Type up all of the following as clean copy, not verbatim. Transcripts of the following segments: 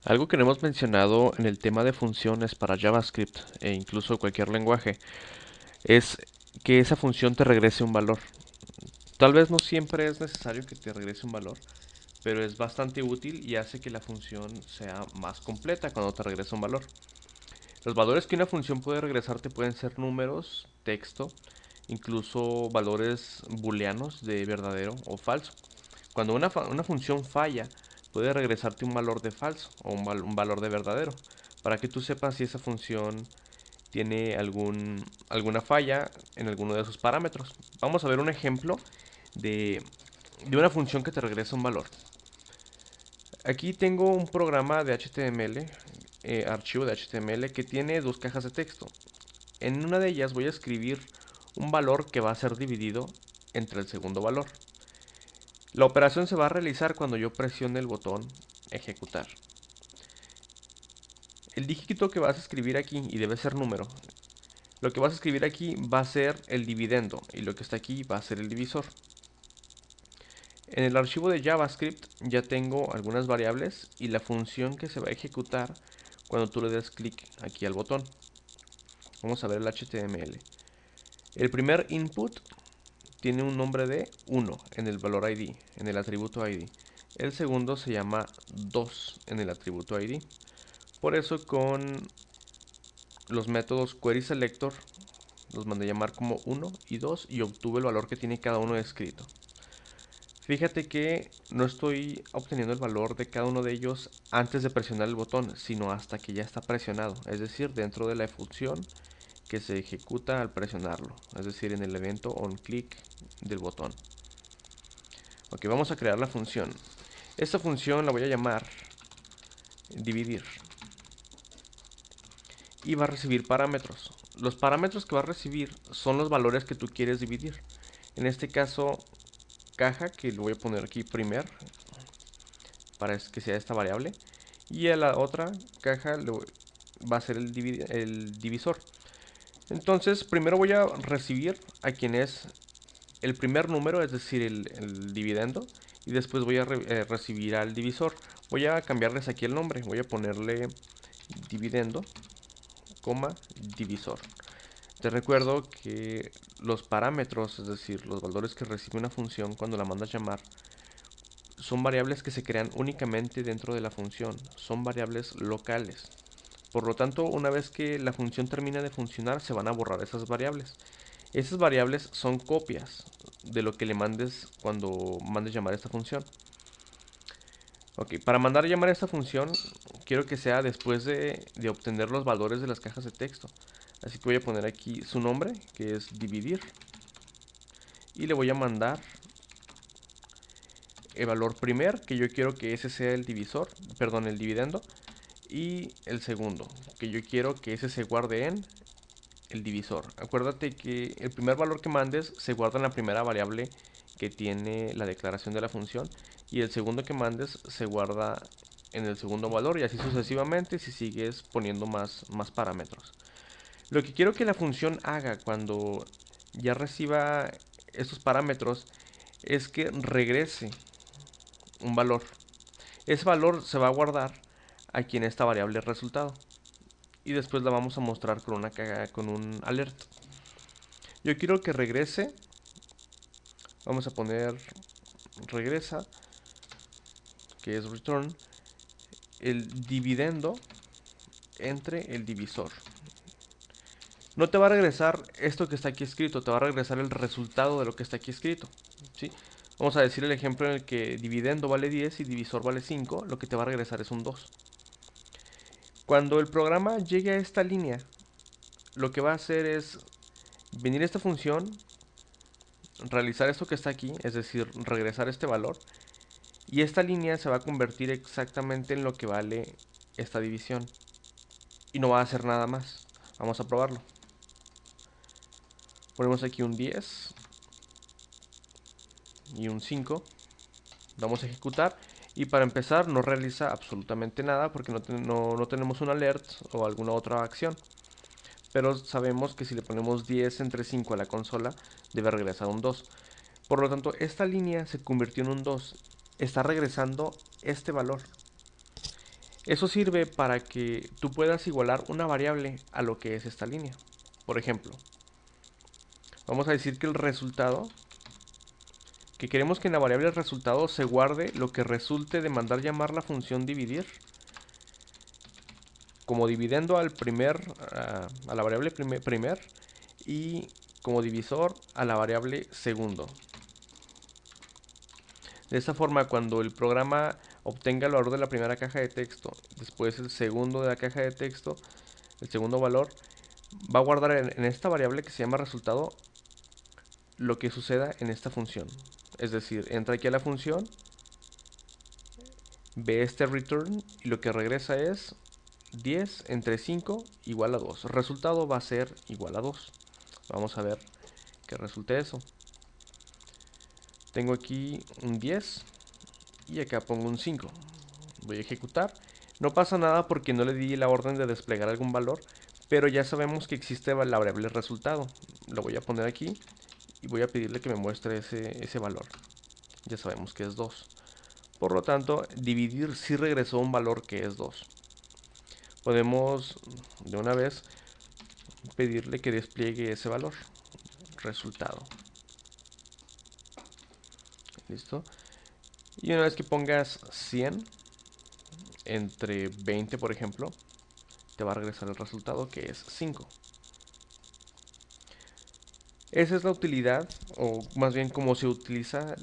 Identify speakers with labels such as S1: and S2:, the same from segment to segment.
S1: Algo que no hemos mencionado en el tema de funciones para JavaScript e incluso cualquier lenguaje es que esa función te regrese un valor. Tal vez no siempre es necesario que te regrese un valor, pero es bastante útil y hace que la función sea más completa cuando te regresa un valor. Los valores que una función puede regresarte pueden ser números, texto, incluso valores booleanos de verdadero o falso. Cuando una función falla, puede regresarte un valor de falso o un valor de verdadero, para que tú sepas si esa función tiene alguna falla en alguno de sus parámetros. Vamos a ver un ejemplo de, de una función que te regresa un valor. Aquí tengo un programa de HTML, archivo de HTML, que tiene dos cajas de texto. En una de ellas voy a escribir un valor que va a ser dividido entre el segundo valor. La operación se va a realizar cuando yo presione el botón ejecutar. El dígito que vas a escribir aquí, y debe ser número, lo que vas a escribir aquí va a ser el dividendo y lo que está aquí va a ser el divisor. En el archivo de JavaScript ya tengo algunas variables y la función que se va a ejecutar cuando tú le des clic aquí al botón. Vamos a ver el HTML. El primer input tiene un nombre de 1 en el valor ID, en el atributo ID. El segundo se llama 2 en el atributo ID. Por eso con los métodos querySelector los mandé a llamar como 1 y 2 y obtuve el valor que tiene cada uno escrito. Fíjate que no estoy obteniendo el valor de cada uno de ellos antes de presionar el botón, sino hasta que ya está presionado, es decir, dentro de la función que se ejecuta al presionarlo, es decir, en el evento onClick del botón. Ok, vamos a crear la función. Esta función la voy a llamar dividir y va a recibir parámetros. Los parámetros que va a recibir son los valores que tú quieres dividir. En este caso, caja, que lo voy a poner aquí primer para que sea esta variable, y a la otra caja va a ser el divisor. Entonces, primero voy a recibir a quien es el primer número, es decir, el dividendo, y después voy a recibir al divisor. Voy a cambiarles aquí el nombre, voy a ponerle dividendo, divisor. Te recuerdo que los parámetros, es decir, los valores que recibe una función cuando la mandas llamar, son variables que se crean únicamente dentro de la función, son variables locales. Por lo tanto, una vez que la función termina de funcionar, se van a borrar esas variables. Esas variables son copias de lo que le mandes cuando mandes llamar a esta función. Ok, para mandar a llamar a esta función, quiero que sea después de obtener los valores de las cajas de texto. Así que voy a poner aquí su nombre, que es dividir, y le voy a mandar el valor primer, que yo quiero que ese sea el divisor, perdón, el dividendo, y el segundo, que yo quiero que ese se guarde en el divisor. Acuérdate que el primer valor que mandes se guarda en la primera variable que tiene la declaración de la función y el segundo que mandes se guarda en el segundo valor y así sucesivamente si sigues poniendo más parámetros. Lo que quiero que la función haga cuando ya reciba estos parámetros es que regrese un valor. Ese valor se va a guardar aquí en esta variable resultado y después la vamos a mostrar con un alert. Yo quiero que regrese, vamos a poner regresa, que es return, el dividendo entre el divisor. No te va a regresar esto que está aquí escrito, te va a regresar el resultado de lo que está aquí escrito. ¿Sí? Vamos a decir el ejemplo en el que dividendo vale 10 y divisor vale 5, lo que te va a regresar es un 2. Cuando el programa llegue a esta línea, lo que va a hacer es venir a esta función, realizar esto que está aquí, es decir, regresar este valor, y esta línea se va a convertir exactamente en lo que vale esta división. Y no va a hacer nada más. Vamos a probarlo. Ponemos aquí un 10 y un 5. Damos a ejecutar. Y para empezar no realiza absolutamente nada porque no tenemos un alert o alguna otra acción. Pero sabemos que si le ponemos 10 entre 5 a la consola debe regresar un 2. Por lo tanto, esta línea se convirtió en un 2. Está regresando este valor. Eso sirve para que tú puedas igualar una variable a lo que es esta línea. Por ejemplo, vamos a decir que el resultado, que queremos que en la variable resultado se guarde lo que resulte de mandar llamar la función dividir como dividendo al a la variable primer y como divisor a la variable segundo. De esta forma, cuando el programa obtenga el valor de la primera caja de texto, después el segundo de la caja de texto, el segundo valor, va a guardar en esta variable que se llama resultado lo que suceda en esta función. Es decir, entra aquí a la función, ve este return y lo que regresa es 10 entre 5 igual a 2. El resultado va a ser igual a 2. Vamos a ver que resulte eso. Tengo aquí un 10 y acá pongo un 5. Voy a ejecutar. No pasa nada porque no le di la orden de desplegar algún valor, pero ya sabemos que existe la variable resultado. Lo voy a poner aquí y voy a pedirle que me muestre ese valor. Ya sabemos que es 2. Por lo tanto, dividir sí regresó un valor que es 2. Podemos de una vez pedirle que despliegue ese valor. Resultado. ¿Listo? Y una vez que pongas 100 entre 20, por ejemplo, te va a regresar el resultado que es 5. Esa es la utilidad, o más bien cómo se utiliza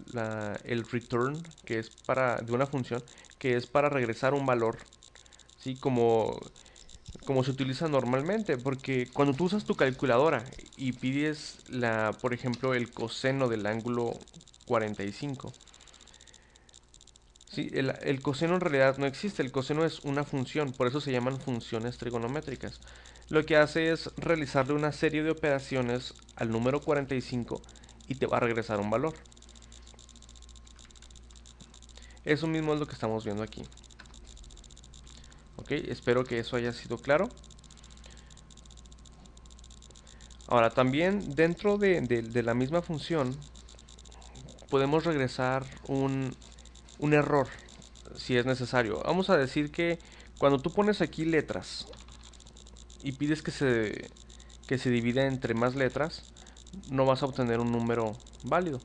S1: el return, que es de una función, que es para regresar un valor, ¿sí? Como se utiliza normalmente, porque cuando tú usas tu calculadora y pides, por ejemplo, el coseno del ángulo 45, ¿sí? El coseno en realidad no existe, el coseno es una función, por eso se llaman funciones trigonométricas. Lo que hace es realizarle una serie de operaciones al número 45 y te va a regresar un valor. Eso mismo es lo que estamos viendo aquí. Ok, espero que eso haya sido claro. Ahora también dentro de la misma función podemos regresar un error si es necesario. Vamos a decir que cuando tú pones aquí letras y pides que se divida entre más letras, no vas a obtener un número válido.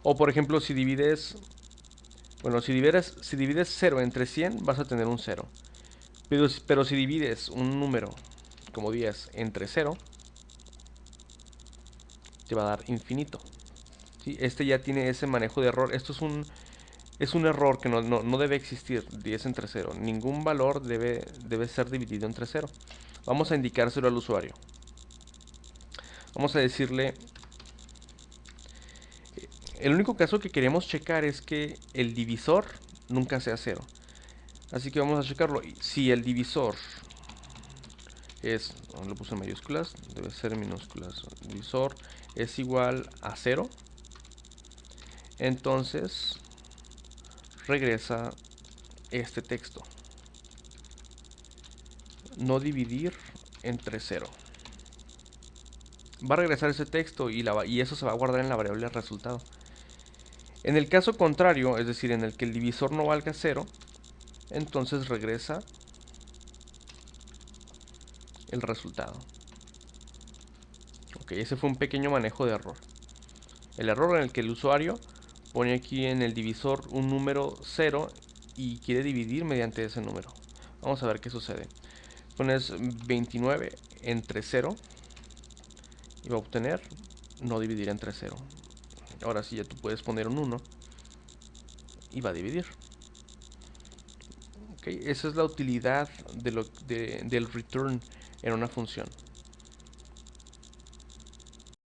S1: O por ejemplo, si divides 0 entre 100, vas a tener un 0. Pero si divides un número como 10 entre 0, te va a dar infinito. ¿Sí? Este ya tiene ese manejo de error. Esto es un error que no debe existir, 10 entre 0. Ningún valor debe ser dividido entre 0. Vamos a indicárselo al usuario. Vamos a decirle, el único caso que queremos checar es que el divisor nunca sea 0. Así que vamos a checarlo. Si el divisor lo puse en mayúsculas, debe ser en minúsculas, divisor es igual a 0, entonces regresa este texto: no dividir entre 0. Va a regresar ese texto y eso se va a guardar en la variable resultado. En el caso contrario, es decir, en el que el divisor no valga 0, entonces regresa el resultado. Ok, ese fue un pequeño manejo de error. El error en el que el usuario pone aquí en el divisor un número 0 y quiere dividir mediante ese número. Vamos a ver qué sucede. Pones 29 entre 0 y va a obtener no dividir entre 0. Ahora sí ya tú puedes poner un 1 y va a dividir. Okay, esa es la utilidad del return en una función.